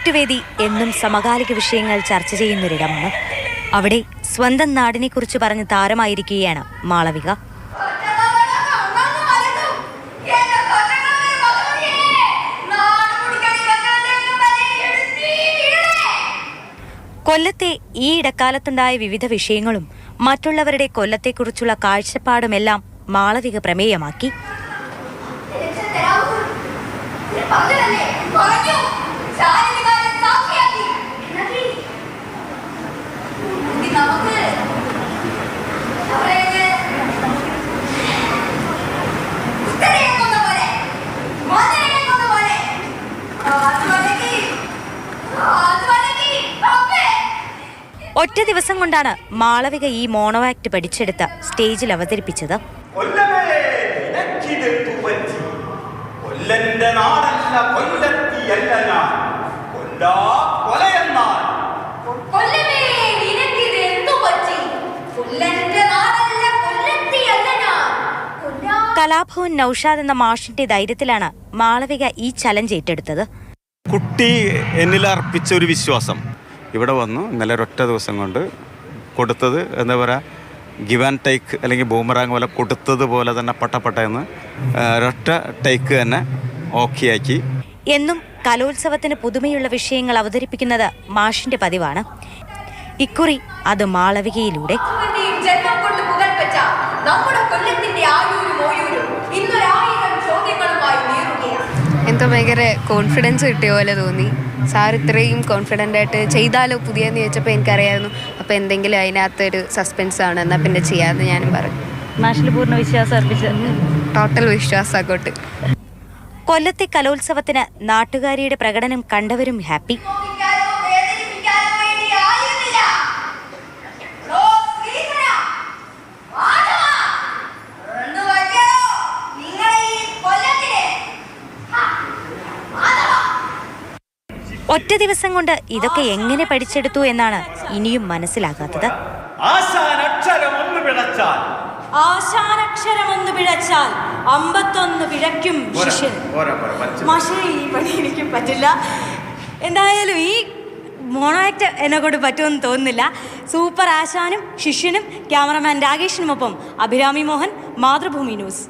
Act വേദി എന്നും സമകാലിക വിഷയങ്ങൾ ചർച്ച ചെയ്യുന്നൊരിടമാണ്. അവിടെ സ്വന്തം നാടിനെക്കുറിച്ച് പറഞ്ഞ് താരമായിരിക്കുകയാണ് മാളവിക. കൊല്ലത്തെ ഈ ഇടക്കാലത്തുണ്ടായ വിവിധ വിഷയങ്ങളും മറ്റുള്ളവരുടെ കൊല്ലത്തെക്കുറിച്ചുള്ള കാഴ്ചപ്പാടുമെല്ലാം മാളവിക പ്രമേയമാക്കി. ഒറ്റ ദിവസം കൊണ്ടാണ് മാളവിക ഈ മോണോ ആക്ട് പഠിച്ചെടുത്ത് സ്റ്റേജിൽ അവതരിപ്പിച്ചത്. കലാഭവൻ നൌഷാദ് എന്ന മാഷിന്റെ ധൈര്യത്തിലാണ് മാളവിക ഈ ചലഞ്ച് ഏറ്റെടുത്തത്. കുട്ടി എന്നിൽ അർപ്പിച്ച ഒരു വിശ്വാസം ഇവിടെ വന്നു. ഇന്നലെ ഒരൊറ്റ ദിവസം കൊണ്ട് കൊടുത്തത് എന്താ പറയുക, ഗിവ് ആൻഡ് ടേക്ക് അല്ലെങ്കിൽ ബൂമറാങ് പോലെ കൊടുത്തതുപോലെ തന്നെ പട്ടപ്പെട്ടെന്ന് ഒരൊറ്റ ടേക്ക് തന്നെ ഓക്കെ ആക്കി. എന്നും കലോത്സവത്തിന് പുതുമയുള്ള വിഷയങ്ങൾ അവതരിപ്പിക്കുന്നത് മാഷിന്റെ പതിവാണ്. ഇക്കുറി അത് മാളവികയിലൂടെ. എന്തോ ഭയങ്കര കോൺഫിഡൻസ് കിട്ടിയ പോലെ തോന്നി. സാർ ഇത്രയും കോൺഫിഡൻ്റ് ആയിട്ട് ചെയ്താലോ പുതിയെന്ന് ചോദിച്ചപ്പോൾ എനിക്കറിയായിരുന്നു. അപ്പോൾ എന്തെങ്കിലും അതിനകത്തൊരു സസ്പെൻസ് ആണ്, എന്നാൽ പിന്നെ ചെയ്യാമെന്ന് ഞാനും പറഞ്ഞു. മാഷിൽ പൂർണ്ണ വിശ്വാസം അർപ്പിച്ച് ടോട്ടൽ വിശ്വാസം അങ്ങോട്ട്. കൊല്ലത്തെ കലോത്സവത്തിന് നാട്ടുകാരിയുടെ പ്രകടനം കണ്ടവരും ഹാപ്പി. ഒറ്റ ദിവസം കൊണ്ട് ഇതൊക്കെ എങ്ങനെ പഠിച്ചെടുത്തു എന്നാണ് ഇനിയും മനസ്സിലാകാത്തത്. ആശാനക്ഷരമൊന്ന് പിഴച്ചാൽ 51 പിഴയ്ക്കും ശിഷ്യൻ. മാഷേ, ഈ പണി എനിക്ക് പറ്റില്ല. എന്തായാലും ഈ മോണോ ആക്ട് എന്നെ കൊണ്ട് പറ്റുമെന്ന് തോന്നുന്നില്ല. സൂപ്പർ ആശാനും ശിഷ്യനും ക്യാമറമാൻ രാകേഷിനുമൊപ്പം അഭിരാമി മോഹൻ, മാതൃഭൂമി ന്യൂസ്.